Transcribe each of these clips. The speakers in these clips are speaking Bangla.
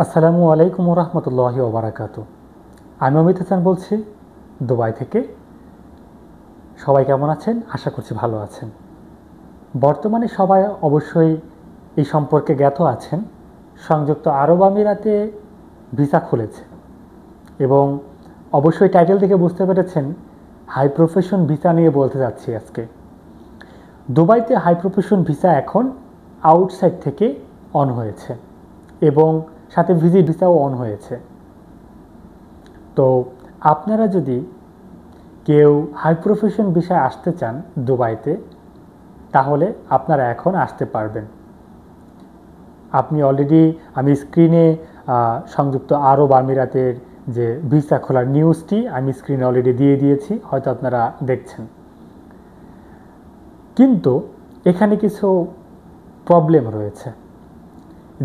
আসসালামু আলাইকুম রহমতুল্লাহি ওবরাকাতু। আমি অমিত হাসান বলছি দুবাই থেকে। সবাই কেমন আছেন? আশা করছি ভালো আছেন। বর্তমানে সবাই অবশ্যই এই সম্পর্কে জ্ঞাত আছেন, সংযুক্ত আরব আমিরাতে ভিসা খুলেছে এবং অবশ্যই টাইটেল থেকে বুঝতে পেরেছেন হাই প্রফেশন ভিসা নিয়ে বলতে যাচ্ছি আজকে। দুবাইতে হাই প্রফেশন ভিসা এখন আউটসাইড থেকে অন হয়েছে এবং সাথে ভিজিট ভিসাও অন হয়েছে। তো আপনারা যদি কেউ হাই প্রফেশন ভিসায় আসতে চান দুবাইতে, তাহলে আপনারা এখন আসতে পারবেন। আপনি অলরেডি আমি স্ক্রিনে সংযুক্ত আরব আমিরাতের যে ভিসা খোলার নিউজটি আমি স্ক্রিনে অলরেডি দিয়ে দিয়েছি, হয়তো আপনারা দেখছেন। কিন্তু এখানে কিছু প্রবলেম রয়েছে।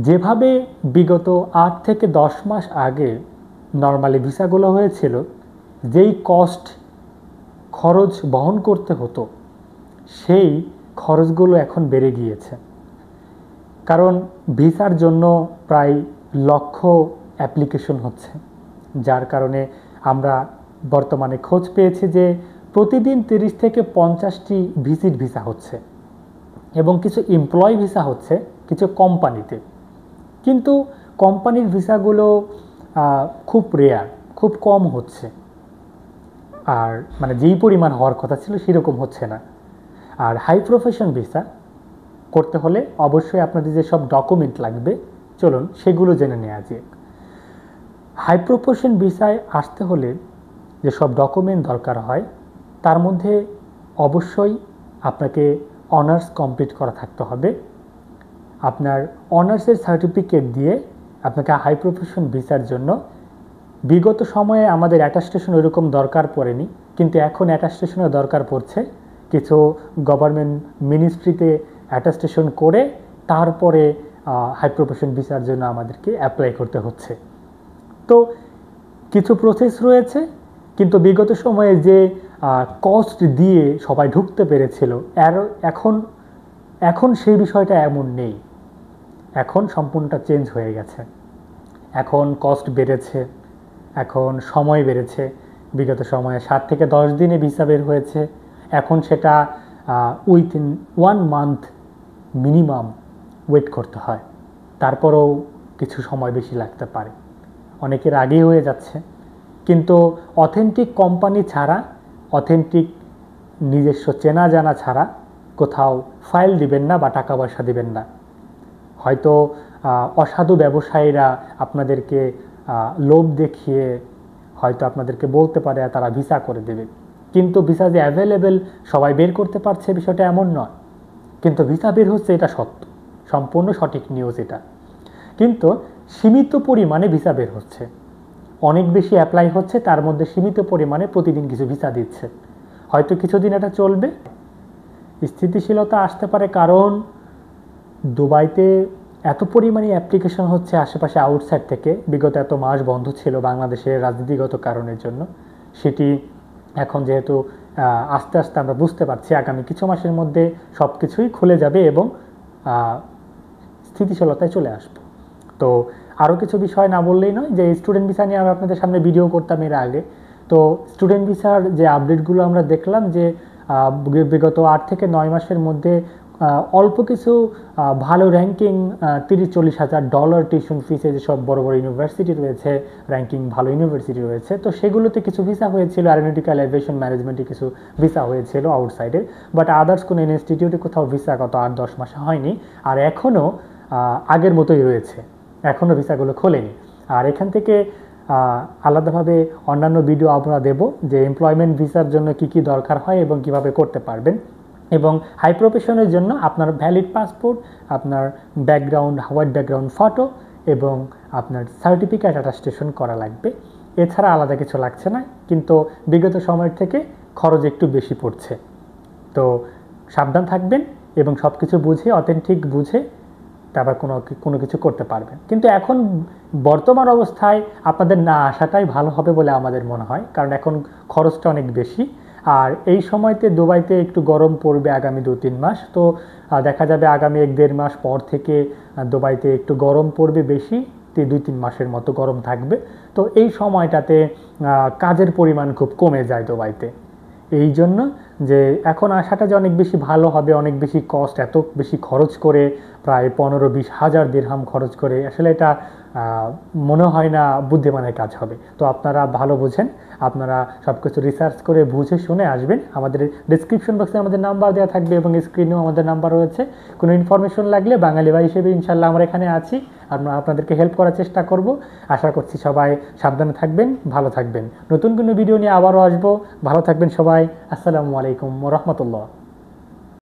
যেভাবে বিগত 8 থেকে 10 মাস আগে নর্মালি ভিসাগুলো হয়েছিল, যেই খরচ বহন করতে হতো, সেই খরচগুলো এখন বেড়ে গিয়েছে। কারণ ভিসার জন্য প্রায় লক্ষ অ্যাপ্লিকেশন হচ্ছে, যার কারণে আমরা বর্তমানে খোঁজ পেয়েছি যে প্রতিদিন 30 থেকে 50টি ভিজিট ভিসা হচ্ছে এবং কিছু এমপ্লয় ভিসা হচ্ছে কিছু কোম্পানিতে। কিন্তু কোম্পানির ভিসাগুলো খুব রেয়ার, খুব কম হচ্ছে, আর মানে যেই পরিমাণ হওয়ার কথা ছিল সেরকম হচ্ছে না। আর হাই প্রফেশন ভিসা করতে হলে অবশ্যই আপনাদের যেসব ডকুমেন্ট লাগবে, চলুন সেগুলো জেনে নেওয়া যাক। হাই প্রফেশন ভিসায় আসতে হলে যেসব ডকুমেন্ট দরকার হয়, তার মধ্যে অবশ্যই আপনাকে অনার্স কমপ্লিট করা থাকতে হবে। আপনার অনার্সের সার্টিফিকেট দিয়ে আপনাকে হাই প্রফেশন ভিসার জন্য বিগত সময়ে আমাদের অ্যাটাস্টেশন ওইরকম দরকার পড়েনি, কিন্তু এখন অ্যাটাস্টেশনের দরকার পড়ছে। কিছু গভর্নমেন্ট মিনিস্ট্রিতে অ্যাটাস্টেশন করে তারপরে হাই প্রফেশন ভিসার জন্য আমাদেরকে অ্যাপ্লাই করতে হচ্ছে। তো কিছু প্রসেস রয়েছে, কিন্তু বিগত সময়ে যে কস্ট দিয়ে সবাই ঢুকতে পেরেছিল, এখন সেই বিষয়টা এমন নেই। এখন সম্পূর্ণটা চেঞ্জ হয়ে গেছে। এখন কস্ট বেড়েছে, এখন সময় বেড়েছে। বিগত সময়ে 7 থেকে 10 দিনে ভিসা বের হয়েছে, এখন সেটা উইথিন 1 মান্থ মিনিমাম ওয়েট করতে হয়। তারপরেও কিছু সময় বেশি লাগতে পারে, অনেকের আগেই হয়ে যাচ্ছে। কিন্তু অথেন্টিক কোম্পানি ছাড়া, অথেন্টিক নিজস্ব চেনা জানা ছাড়া কোথাও ফাইল দিবেন না বা টাকা পয়সা দিবেন না। হয়তো অসাধু ব্যবসায়ীরা আপনাদেরকে লোভ দেখিয়ে হয়তো আপনাদেরকে বলতে পারে তারা ভিসা করে দেবে, কিন্তু ভিসা যে অ্যাভেলেবেল সবাই বের করতে পারছে বিষয়টা এমন নয়। কিন্তু ভিসা বের হচ্ছে, এটা সত্য, সম্পূর্ণ সঠিক নিউজ এটা। কিন্তু সীমিত পরিমাণে ভিসা বের হচ্ছে, অনেক বেশি অ্যাপ্লাই হচ্ছে, তার মধ্যে সীমিত পরিমাণে প্রতিদিন কিছু ভিসা দিচ্ছে। হয়তো কিছুদিন এটা চলবে, স্থিতিশীলতা আসতে পারে, কারণ দুবাইতে এত পরিমাণে অ্যাপ্লিকেশন হচ্ছে আশেপাশে আউটসাইড থেকে। বিগত এত মাস বন্ধ ছিল বাংলাদেশের রাজনীতিগত কারণের জন্য, সেটি এখন যেহেতু আস্তে আস্তে আমরা বুঝতে পারছি আগামী কিছু মাসের মধ্যে সব কিছুই খুলে যাবে এবং স্থিতিশীলতায় চলে আসবে। তো আরও কিছু বিষয় না বললেই নয়, যে স্টুডেন্ট ভিসা নিয়ে আমি আপনাদের সামনে ভিডিও করতাম এর আগে। তো স্টুডেন্ট ভিসার যে আপডেটগুলো আমরা দেখলাম যে বিগত 8 থেকে 9 মাসের মধ্যে অল্প কিছু ভালো র্যাঙ্কিং $30-40,000 টিউশন ফিসে যেসব বড় বড় ইউনিভার্সিটি রয়েছে, র্যাঙ্কিং ভালো ইউনিভার্সিটি রয়েছে, তো সেগুলোতে কিছু ভিসা হয়েছিল। অ্যারোনটিক্যাল এভিয়েশন ম্যানেজমেন্টে কিছু ভিসা হয়েছিল আউটসাইডের, বাট আদার্স কোনো ইনস্টিটিউটে কোথাও ভিসা গত 8-10 মাসে হয়নি। আর এখনও আগের মতোই রয়েছে, এখনও ভিসাগুলো খোলেনি। আর এখান থেকে আলাদাভাবে অন্যান্য ভিডিও আমরা দেব যে এমপ্লয়মেন্ট ভিসার জন্য কি কি দরকার হয় এবং কিভাবে করতে পারবেন। এবং হাই প্রফেশনের জন্য আপনার ভ্যালিড পাসপোর্ট, আপনার ব্যাকগ্রাউন্ড হোয়াইট ব্যাকগ্রাউন্ড ফটো এবং আপনার সার্টিফিকেট অ্যাটাস্টেশন করা লাগবে। এছাড়া আলাদা কিছু লাগছে না, কিন্তু বিগত সময়ের থেকে খরচ একটু বেশি পড়ছে। তো সাবধান থাকবেন এবং সব কিছু বুঝে, অথেন্টিক বুঝে তারপর কোনো কিছু করতে পারবেন। কিন্তু এখন বর্তমান অবস্থায় আপনাদের না আসাটাই ভালো হবে বলে আমাদের মনে হয়, কারণ এখন খরচটা অনেক বেশি। আর এই সময়তে দুবাইতে একটু গরম পড়বে আগামী 2-3 মাস। তো দেখা যাবে আগামী 1-1.5 মাস পর থেকে দুবাইতে একটু গরম পড়বে বেশি, 2-3 মাসের মতো গরম থাকবে। তো এই সময়টাতে কাজের পরিমাণ খুব কমে যায় দুবাইতে। এই জন্য যে এখন আসাটা যে অনেক বেশি ভালো হবে, অনেক বেশি কস্ট, এত বেশি খরচ করে প্রায় 15-20 হাজার দিরহাম খরচ করে, আসলে এটা মনে হয় না বুদ্ধিমানের কাজ হবে। তো আপনারা ভালো বোঝেন, আপনারা সব কিছু রিসার্চ করে বুঝে শুনে আসবেন। আমাদের ডিসক্রিপশন বক্সে আমাদের নাম্বার দেওয়া থাকবে এবং স্ক্রিনেও আমাদের নাম্বার রয়েছে। কোনো ইনফরমেশন লাগলে বাঙালি ভাই হিসেবে ইনশাল্লাহ আমরা এখানে আছি, আমরা আপনাদেরকে হেল্প করার চেষ্টা করব। আশা করছি সবাই সাবধানে থাকবেন, ভালো থাকবেন। নতুন কোনো ভিডিও নিয়ে আবারও আসবো। ভালো থাকবেন সবাই। আসসালামু আলাইকুম ওয়া রাহমাতুল্লাহ।